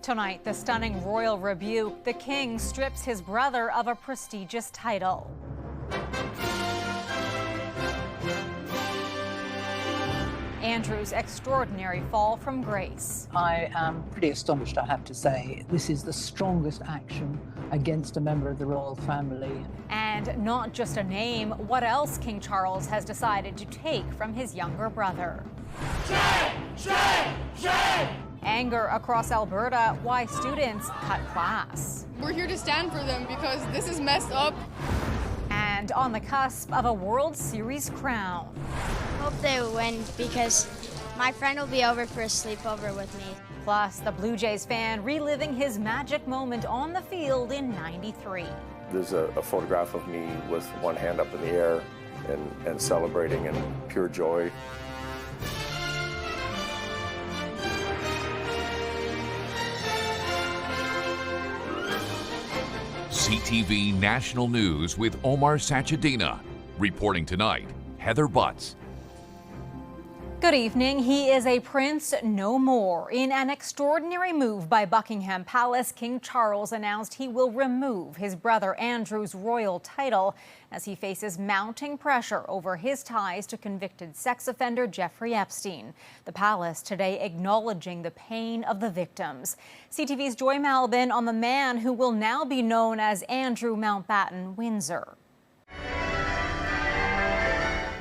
Tonight, the stunning royal rebuke. The king strips his brother of a prestigious title. Andrew's extraordinary fall from grace. I am pretty astonished, I have to say. This is the strongest action against a member of the royal family. And not just a name, what else King Charles has decided to take from his younger brother. Shame! Shame! Shame! Anger across Alberta, why students cut class. We're here to stand for them because this is messed up. And on the cusp of a World Series crown. Hope they win because my friend will be over for a sleepover with me. Plus, the Blue Jays fan reliving his magic moment on the field in '93. There's a photograph of me with one hand up in the air and celebrating in pure joy. CTV National News with Omar Sachedina. Reporting tonight, Heather Butts. Good evening. He is a prince no more. In an extraordinary move by Buckingham Palace, King Charles announced he will remove his brother Andrew's royal title as he faces mounting pressure over his ties to convicted sex offender Jeffrey Epstein. The palace today acknowledging the pain of the victims. CTV's Joy Malbin on the man who will now be known as Andrew Mountbatten Windsor.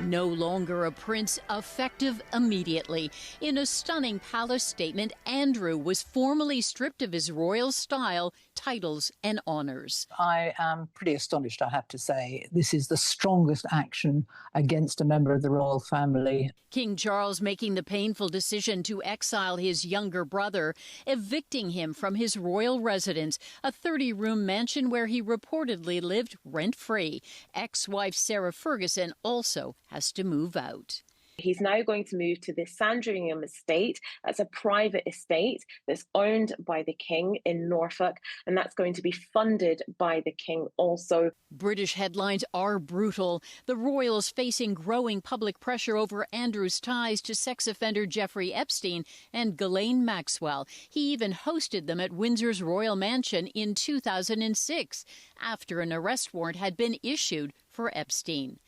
No longer a prince, effective immediately. In a stunning palace statement, Andrew was formally stripped of his royal style, titles and honors. I am pretty astonished, I have to say. This is the strongest action against a member of the royal family. King Charles making the painful decision to exile his younger brother, evicting him from his royal residence, a 30-room mansion where he reportedly lived rent-free. Ex-wife Sarah Ferguson also has to move out. He's now going to move to the Sandringham estate. That's a private estate that's owned by the King in Norfolk, and that's going to be funded by the King also. British headlines are brutal. The royals facing growing public pressure over Andrew's ties to sex offender Jeffrey Epstein and Ghislaine Maxwell. He even hosted them at Windsor's royal mansion in 2006 after an arrest warrant had been issued for Epstein.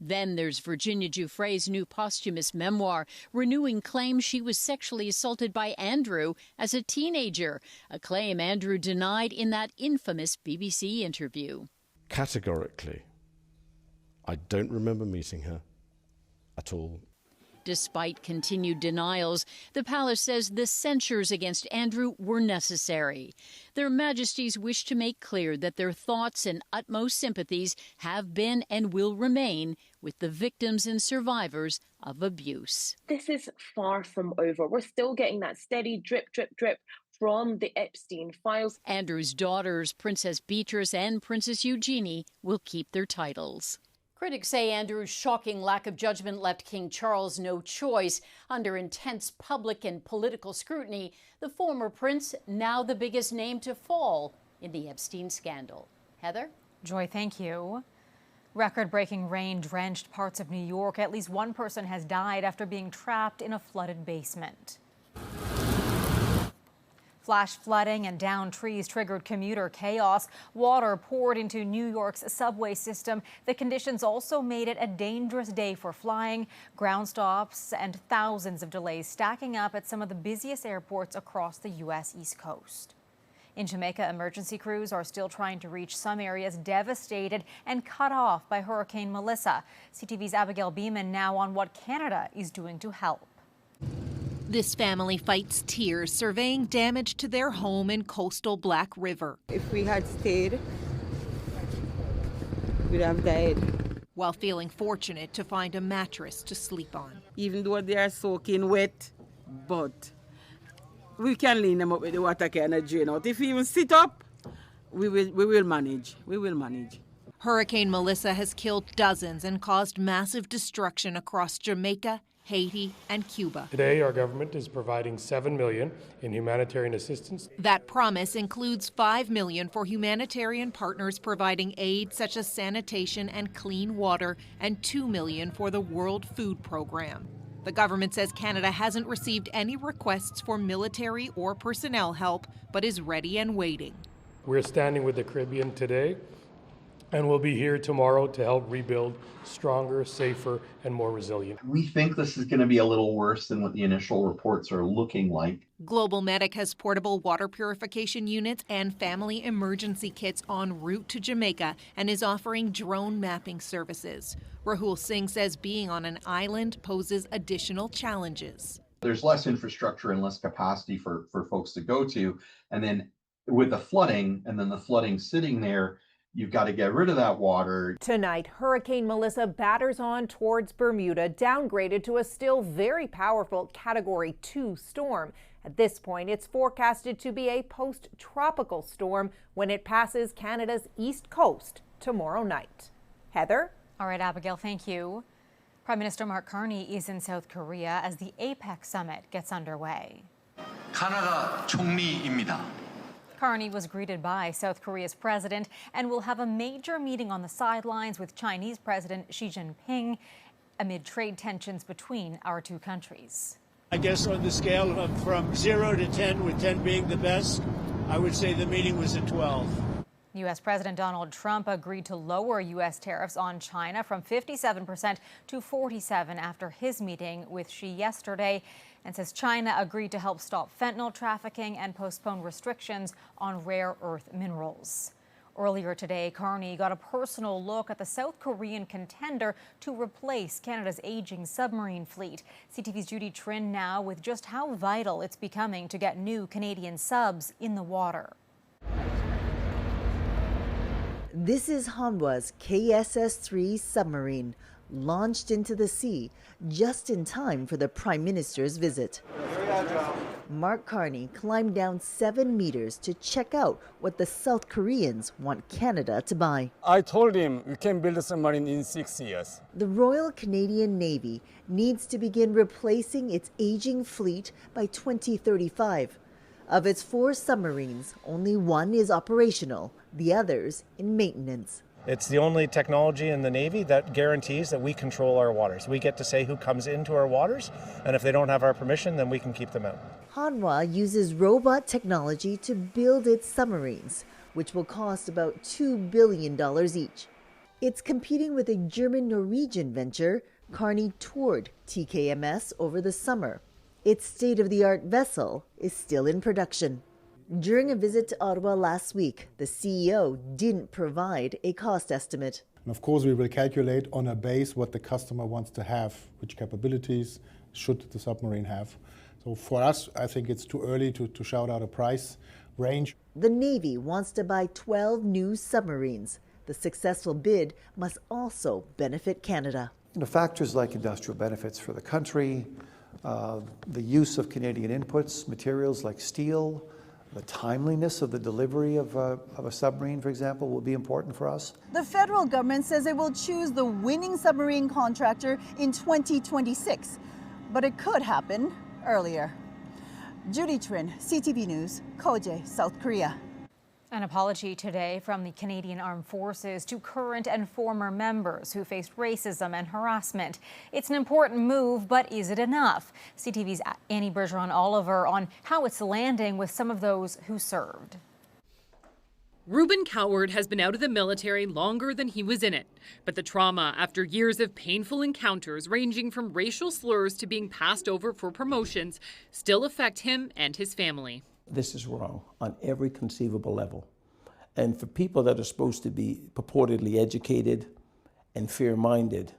Then there's Virginia Giuffre's new posthumous memoir, renewing claims she was sexually assaulted by Andrew as a teenager, a claim Andrew denied in that infamous BBC interview. Categorically, I don't remember meeting her at all. Despite continued denials, the palace says the censures against Andrew were necessary. Their Majesties wish to make clear that their thoughts and utmost sympathies have been and will remain with the victims and survivors of abuse. This is far from over. We're still getting that steady drip, drip, drip from the Epstein files. Andrew's daughters, Princess Beatrice and Princess Eugenie, will keep their titles. Critics say Andrew's shocking lack of judgment left King Charles no choice. Under intense public and political scrutiny, the former prince now the biggest name to fall in the Epstein scandal. Heather? Joy, thank you. Record-breaking rain drenched parts of New York. At least one person has died after being trapped in a flooded basement. Flash flooding and downed trees triggered commuter chaos. Water poured into New York's subway system. The conditions also made it a dangerous day for flying. Ground stops and thousands of delays stacking up at some of the busiest airports across the U.S. East Coast. In Jamaica, emergency crews are still trying to reach some areas devastated and cut off by Hurricane Melissa. CTV's Abigail Beeman now on what Canada is doing to help. This family fights tears, surveying damage to their home in coastal Black River. If we had stayed, we'd have died. While feeling fortunate to find a mattress to sleep on. Even though they are soaking wet, but we can lean them up with the water can and drain out. If we even sit up, we will manage. We will manage. Hurricane Melissa has killed dozens and caused massive destruction across Jamaica, Haiti, and Cuba. Today, our government is providing $7 million in humanitarian assistance. That promise includes $5 million for humanitarian partners providing aid such as sanitation and clean water, and $2 million for the World Food Program. The government says Canada hasn't received any requests for military or personnel help, but is ready and waiting. We're standing with the Caribbean today, and we'll be here tomorrow to help rebuild stronger, safer, and more resilient. We think this is going to be a little worse than what the initial reports are looking like. Global Medic has portable water purification units and family emergency kits en route to Jamaica and is offering drone mapping services. Rahul Singh says being on an island poses additional challenges. There's less infrastructure and less capacity for folks to go to. And then with the flooding, and then the flooding sitting there, you've got to get rid of that water. Tonight, Hurricane Melissa batters on towards Bermuda, downgraded to a still very powerful Category 2 storm. At this point, it's forecasted to be a post-tropical storm when it passes Canada's east coast tomorrow night. Heather? All right, Abigail, thank you. Prime Minister Mark Carney is in South Korea as the APEC summit gets underway. 카나다 총리입니다. Carney was greeted by South Korea's president and will have a major meeting on the sidelines with Chinese President Xi Jinping amid trade tensions between our two countries. I guess on the scale of from 0 to 10, with 10 being the best, I would say the meeting was a 12. U.S. President Donald Trump agreed to lower U.S. tariffs on China from 57% to 47% after his meeting with Xi yesterday, and says China agreed to help stop fentanyl trafficking and postpone restrictions on rare earth minerals. Earlier today, Carney got a personal look at the South Korean contender to replace Canada's aging submarine fleet. CTV's Judy Trin now with just how vital it's becoming to get new Canadian subs in the water. This is Hanwha's KSS-3 submarine, launched into the sea just in time for the Prime Minister's visit. Mark Carney climbed down 7 meters to check out what the South Koreans want Canada to buy. I told him we can build a submarine in 6 years. The Royal Canadian Navy needs to begin replacing its aging fleet by 2035. Of its 4 submarines, only 1 is operational, the others in maintenance. It's the only technology in the Navy that guarantees that we control our waters. We get to say who comes into our waters, and if they don't have our permission, then we can keep them out. Hanwha uses robot technology to build its submarines, which will cost about $2 billion each. It's competing with a German-Norwegian venture. Carney toured TKMS over the summer. Its state-of-the-art vessel is still in production. During a visit to Ottawa last week, the CEO didn't provide a cost estimate. And of course, we will calculate on a base what the customer wants to have, which capabilities should the submarine have. So for us, I think it's too early to shout out a price range. The Navy wants to buy 12 new submarines. The successful bid must also benefit Canada. Factors like industrial benefits for the country, the use of Canadian inputs, materials like steel, the timeliness of the delivery of a submarine, for example, will be important for us. The federal government says it will choose the winning submarine contractor in 2026, but it could happen earlier. Judy Trin, CTV News, Koje, South Korea. An apology today from the Canadian Armed Forces to current and former members who faced racism and harassment. It's an important move, but is it enough? CTV's Annie Bergeron-Oliver on how it's landing with some of those who served. Reuben Coward has been out of the military longer than he was in it. But the trauma after years of painful encounters ranging from racial slurs to being passed over for promotions still affect him and his family. This is wrong on every conceivable level. And for people that are supposed to be purportedly educated and fair-minded,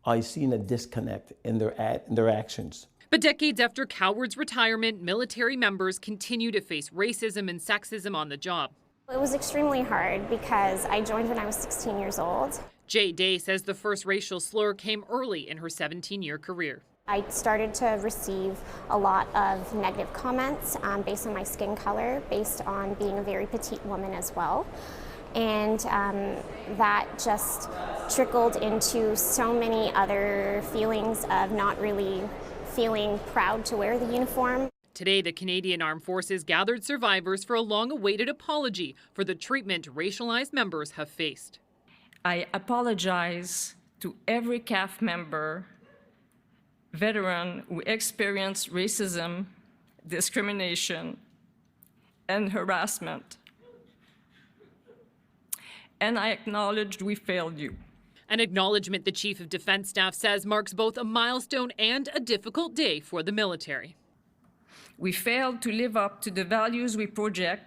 I've seen a disconnect in their actions. But decades after Coward's retirement, military members continue to face racism and sexism on the job. It was extremely hard because I joined when I was 16 years old. Jay Day says the first racial slur came early in her 17-year career. I started to receive a lot of negative comments based on my skin color, based on being a very petite woman as well. And that just trickled into so many other feelings of not really feeling proud to wear the uniform. Today, the Canadian Armed Forces gathered survivors for a long-awaited apology for the treatment racialized members have faced. I apologize to every CAF member veteran who experienced racism, discrimination, and harassment. And I acknowledge we failed you. An acknowledgement the Chief of Defense Staff says marks both a milestone and a difficult day for the military. We failed to live up to the values we project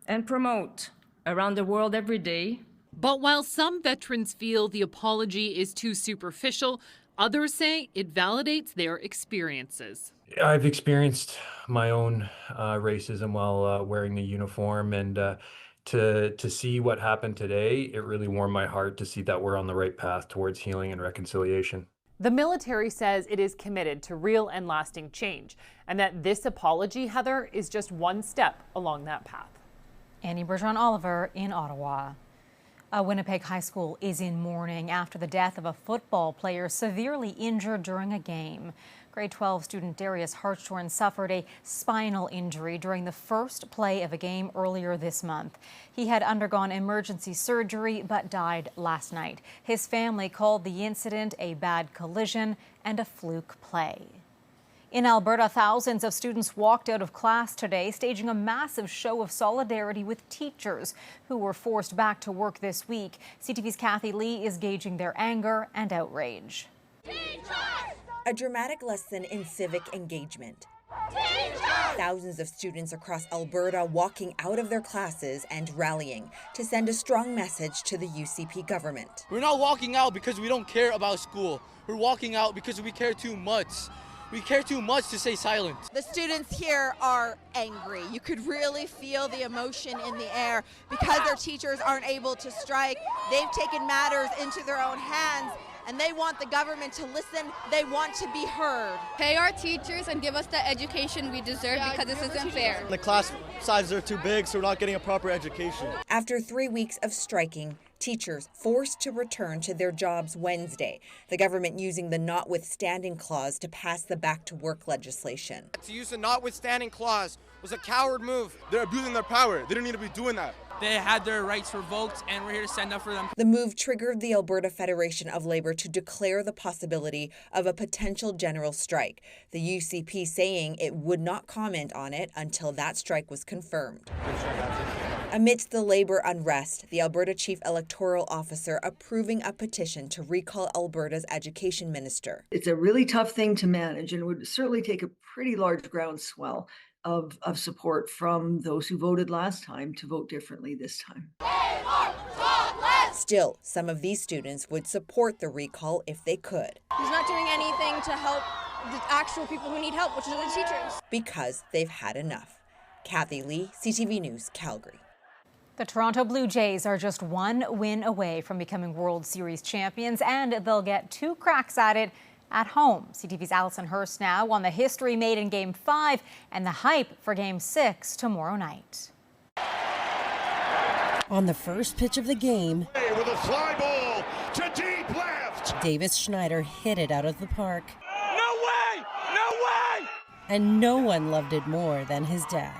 and promote around the world every day. But while some veterans feel the apology is too superficial, others say it validates their experiences. I've experienced my own racism while wearing the uniform, and to see what happened today, it really warmed my heart to see that we're on the right path towards healing and reconciliation. The military says it is committed to real and lasting change, and that this apology, Heather, is just one step along that path. Annie Bergeron-Oliver in Ottawa. A Winnipeg high school is in mourning after the death of a football player severely injured during a game. Grade 12 student Darius Hartshorn suffered a spinal injury during the first play of a game earlier this month. He had undergone emergency surgery but died last night. His family called the incident a bad collision and a fluke play. In Alberta, thousands of students walked out of class today, staging a massive show of solidarity with teachers who were forced back to work this week. CTV's Kathy Lee is gauging their anger and outrage. A dramatic lesson in civic engagement. Thousands of students across Alberta walking out of their classes and rallying to send a strong message to the UCP government. We're not walking out because we don't care about school. We're walking out because we care too much. We care too much to stay silent. The students here are angry. You could really feel the emotion in the air because their teachers aren't able to strike. They've taken matters into their own hands, and they want the government to listen. They want to be heard. Pay our teachers and give us the education we deserve because this isn't fair. The class sizes are too big, so we're not getting a proper education. After 3 weeks of striking, teachers forced to return to their jobs Wednesday, the government using the notwithstanding clause to pass the back to work legislation. To use the notwithstanding clause was a coward move. They're abusing their power. They don't need to be doing that. They had their rights revoked, and we're here to stand up for them. The move triggered the Alberta Federation of Labor to declare the possibility of a potential general strike, the UCP saying it would not comment on it until that strike was confirmed. Amidst the labor unrest, the Alberta Chief Electoral Officer approving a petition to recall Alberta's education minister. It's a really tough thing to manage and would certainly take a pretty large groundswell of support from those who voted last time to vote differently this time. Still, some of these students would support the recall if they could. He's not doing anything to help the actual people who need help, which are the teachers. Because they've had enough. Kathy Lee, CTV News, Calgary. The Toronto Blue Jays are just one win away from becoming World Series champions, and they'll get 2 cracks at it at home. CTV's Allison Hurst now on the history made in Game 5 and the hype for Game 6 tomorrow night. On the first pitch of the game, with a fly ball to deep left, Davis Schneider hit it out of the park. No way! No way! And no one loved it more than his dad.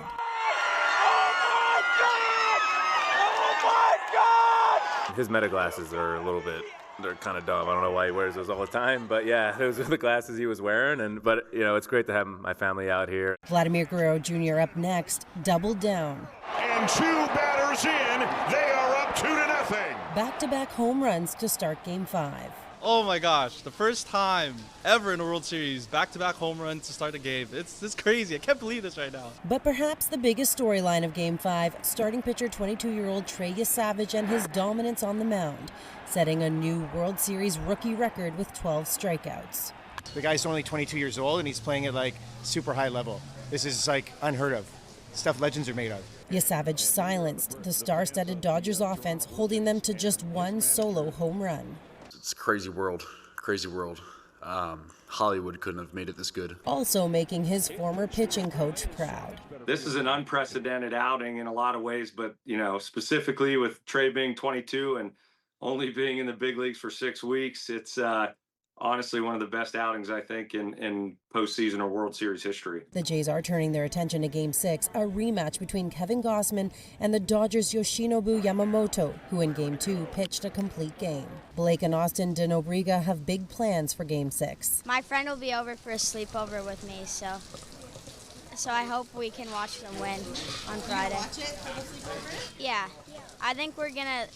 His meta glasses are a little bit, they're kind of dumb. I don't know why he wears those all the time, but yeah, those are the glasses he was wearing. But you know, it's great to have my family out here. Vladimir Guerrero Jr. up next, doubled down. And 2 batters in, they are up 2-0. Back-to-back home runs to start Game 5. Oh my gosh, the first time ever in a World Series, back-to-back home runs to start a game. It's crazy. I can't believe this right now. But perhaps the biggest storyline of Game 5, starting pitcher 22-year-old Trey Yesavage and his dominance on the mound, setting a new World Series rookie record with 12 strikeouts. The guy's only 22 years old and he's playing at like super high level. This is like unheard of. Stuff legends are made of. Yesavage silenced the star-studded Dodgers offense, holding them to just 1 solo home run. It's a crazy world, crazy world. Hollywood couldn't have made it this good. Also making his former pitching coach proud. This is an unprecedented outing in a lot of ways, but you know, specifically with Trey being 22 and only being in the big leagues for 6 weeks, it's honestly one of the best outings, I think, in postseason or World Series history. The Jays are turning their attention to Game 6, a rematch between Kevin Gausman and the Dodgers' Yoshinobu Yamamoto, who in Game 2 pitched a complete game. Blake and Austin de Nobrega have big plans for Game 6. My friend will be over for a sleepover with me, so I hope we can watch them win on Friday. Watch it for the sleepover? Yeah, I think we're gonna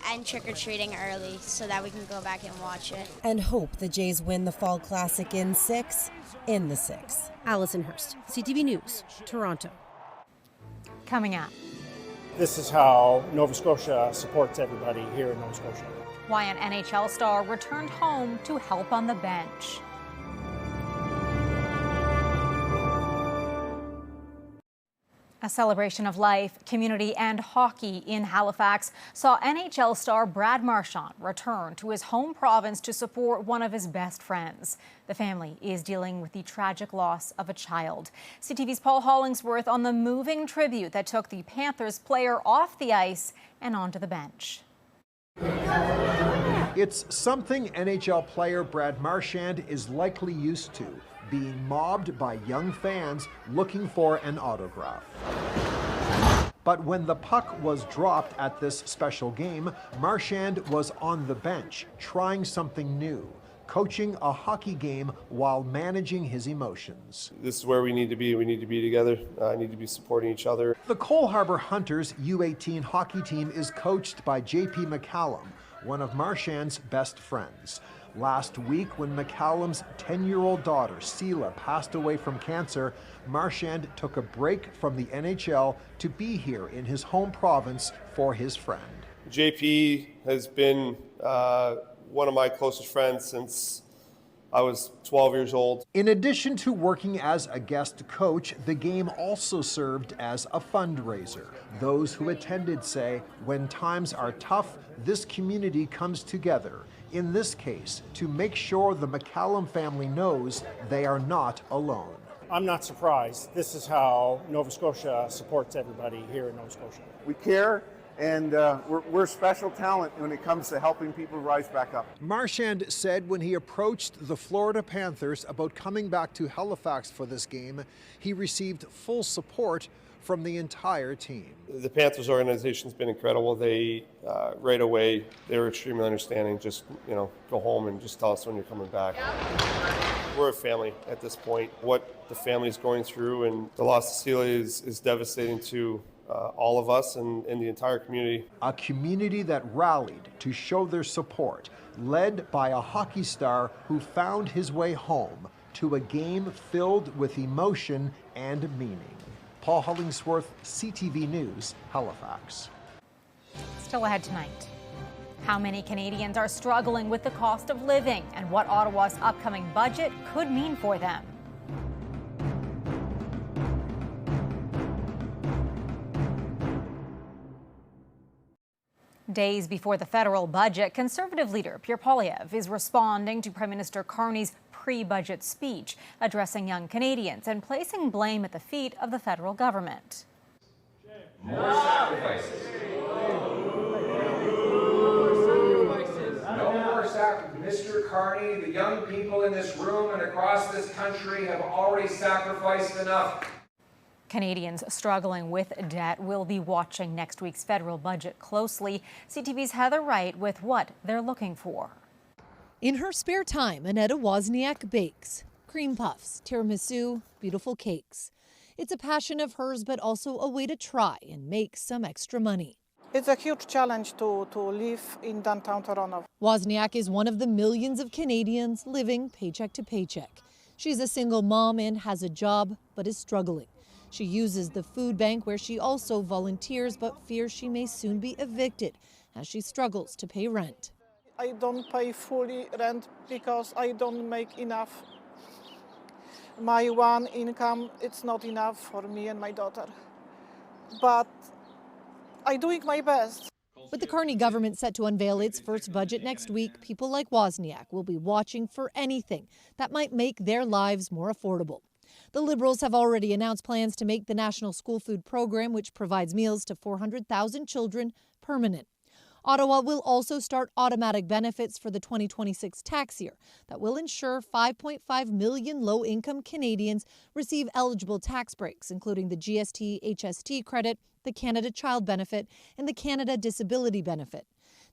end trick-or-treating early so that we can go back and watch it. And hope the Jays win the Fall Classic in 6, in the 6. Allison Hurst, CTV News, Toronto. Coming up. This is how Nova Scotia supports everybody here in Nova Scotia. Why an NHL star returned home to help on the bench. A celebration of life, community, and hockey in Halifax saw NHL star Brad Marchand return to his home province to support one of his best friends. The family is dealing with the tragic loss of a child. CTV's Paul Hollingsworth on the moving tribute that took the Panthers player off the ice and onto the bench. It's something NHL player Brad Marchand is likely used to, being mobbed by young fans looking for an autograph. But when the puck was dropped at this special game, Marchand was on the bench, trying something new, coaching a hockey game while managing his emotions. This is where we need to be. We need to be together. I need to be supporting each other. The Cole Harbour Hunters U18 hockey team is coached by JP McCallum, one of Marchand's best friends. Last week, when McCallum's 10-year-old daughter, Seela, passed away from cancer, Marchand took a break from the NHL to be here in his home province for his friend. JP has been one of my closest friends since I was 12 years old. In addition to working as a guest coach, the game also served as a fundraiser. Those who attended say, when times are tough, this community comes together. In this case, to make sure the McCallum family knows they are not alone. I'm not surprised. This is how Nova Scotia supports everybody here in Nova Scotia. We care, and we're special talent when it comes to helping people rise back up. Marchand said when he approached the Florida Panthers about coming back to Halifax for this game, he received full support from the entire team. The Panthers organization's been incredible. They right away, they were extremely understanding. Just, go home and just tell us when you're coming back. We're a family at this point. What the family's going through and the loss of Celia is devastating to all of us and the entire community. A community that rallied to show their support, led by a hockey star who found his way home to a game filled with emotion and meaning. Paul Hollingsworth, CTV News, Halifax. Still ahead tonight. How many Canadians are struggling with the cost of living and what Ottawa's upcoming budget could mean for them. Days before the federal budget, Conservative leader Pierre Poilievre is responding to Prime Minister Carney's pre-budget speech, addressing young Canadians and placing blame at the feet of the federal government. More sacrifices. No more sacrifices. Mr. Carney, the young people in this room and across this country have already sacrificed enough. Canadians struggling with debt will be watching next week's federal budget closely. CTV's Heather Wright with what they're looking for. In her spare time, Annetta Wozniak bakes. Cream puffs, tiramisu, beautiful cakes. It's a passion of hers, but also a way to try and make some extra money. It's a huge challenge to live in downtown Toronto. Wozniak is one of the millions of Canadians living paycheck to paycheck. She's a single mom and has a job, but is struggling. She uses the food bank where she also volunteers, but fears she may soon be evicted as she struggles to pay rent. I don't pay fully rent because I don't make enough. My one income, it's not enough for me and my daughter. But I'm doing my best. With the Carney government set to unveil its first budget next week, people like Wozniak will be watching for anything that might make their lives more affordable. The Liberals have already announced plans to make the National School Food Program, which provides meals to 400,000 children, permanent. Ottawa will also start automatic benefits for the 2026 tax year that will ensure 5.5 million low-income Canadians receive eligible tax breaks, including the GST HST credit, the Canada Child Benefit, and the Canada Disability Benefit.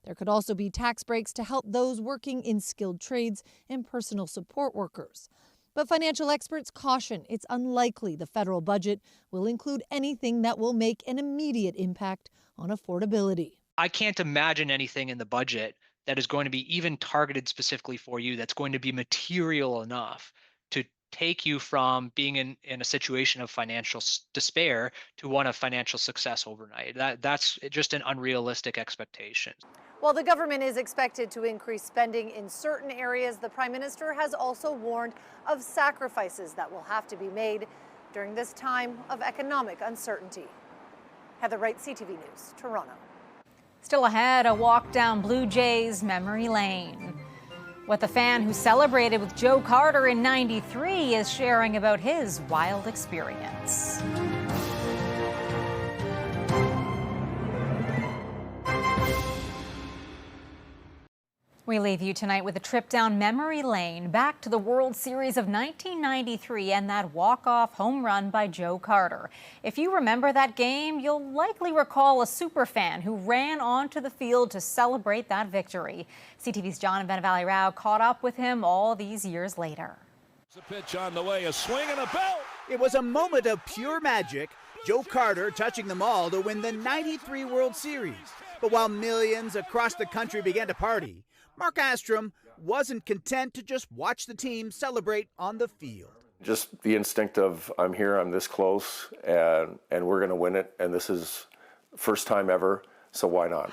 There could also be tax breaks to help those working in skilled trades and personal support workers. But financial experts caution it's unlikely the federal budget will include anything that will make an immediate impact on affordability. I can't imagine anything in the budget that is going to be even targeted specifically for you that's going to be material enough to take you from being in a situation of financial despair to one of financial success overnight. That's just an unrealistic expectation. While the government is expected to increase spending in certain areas, the Prime Minister has also warned of sacrifices that will have to be made during this time of economic uncertainty. Heather Wright, CTV News, Toronto. Still ahead, a walk down Blue Jays memory lane. What the fan who celebrated with Joe Carter in '93 is sharing about his wild experience. We leave you tonight with a trip down memory lane, back to the World Series of 1993 and that walk-off home run by Joe Carter. If you remember that game, you'll likely recall a superfan who ran onto the field to celebrate that victory. CTV's John Benavali Rao caught up with him all these years later. A pitch on the way, a swing and a belt. It was a moment of pure magic. Joe Carter touching them all to win the '93 World Series. But while millions across the country began to party, Mark Astrom wasn't content to just watch the team celebrate on the field. Just the instinct of I'm here, I'm this close, and we're going to win it, and this is first time ever, so why not?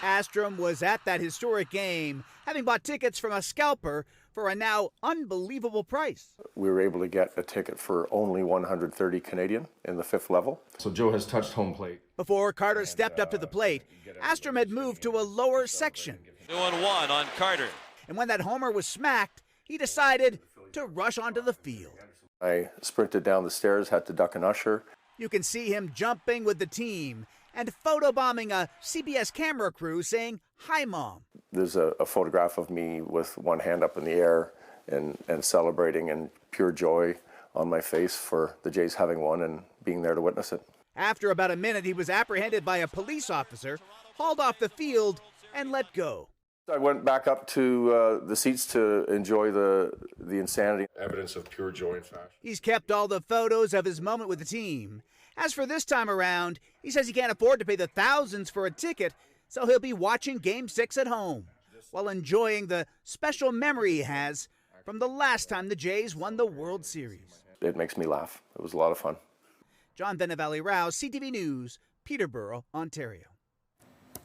Astrom was at that historic game, having bought tickets from a scalper for a now unbelievable price. We were able to get a ticket for only 130 Canadian in the fifth level. So Joe has touched home plate. Before Carter stepped up to the plate, Astrom had moved to a lower section. 2-1 on Carter. And when that homer was smacked, he decided to rush onto the field. I sprinted down the stairs, had to duck an usher. You can see him jumping with the team and photobombing a CBS camera crew saying, "Hi, Mom." There's a photograph of me with one hand up in the air and celebrating, and pure joy on my face for the Jays having won and being there to witness it. After about a minute, he was apprehended by a police officer, hauled off the field, and let go. I went back up to the seats to enjoy the insanity. Evidence of pure joy and fashion. He's kept all the photos of his moment with the team. As for this time around, he says he can't afford to pay the thousands for a ticket, so he'll be watching Game 6 at home while enjoying the special memory he has from the last time the Jays won the World Series. It makes me laugh. It was a lot of fun. John Benavali Rao, CTV News, Peterborough, Ontario.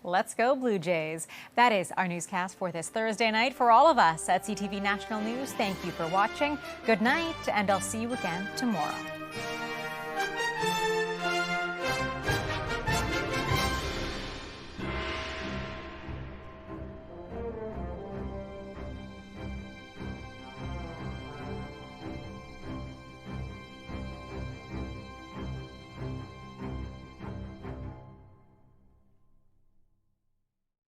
Let's go, Blue Jays. That is our newscast for this Thursday night. For all of us at CTV National News, thank you for watching. Good night, and I'll see you again tomorrow.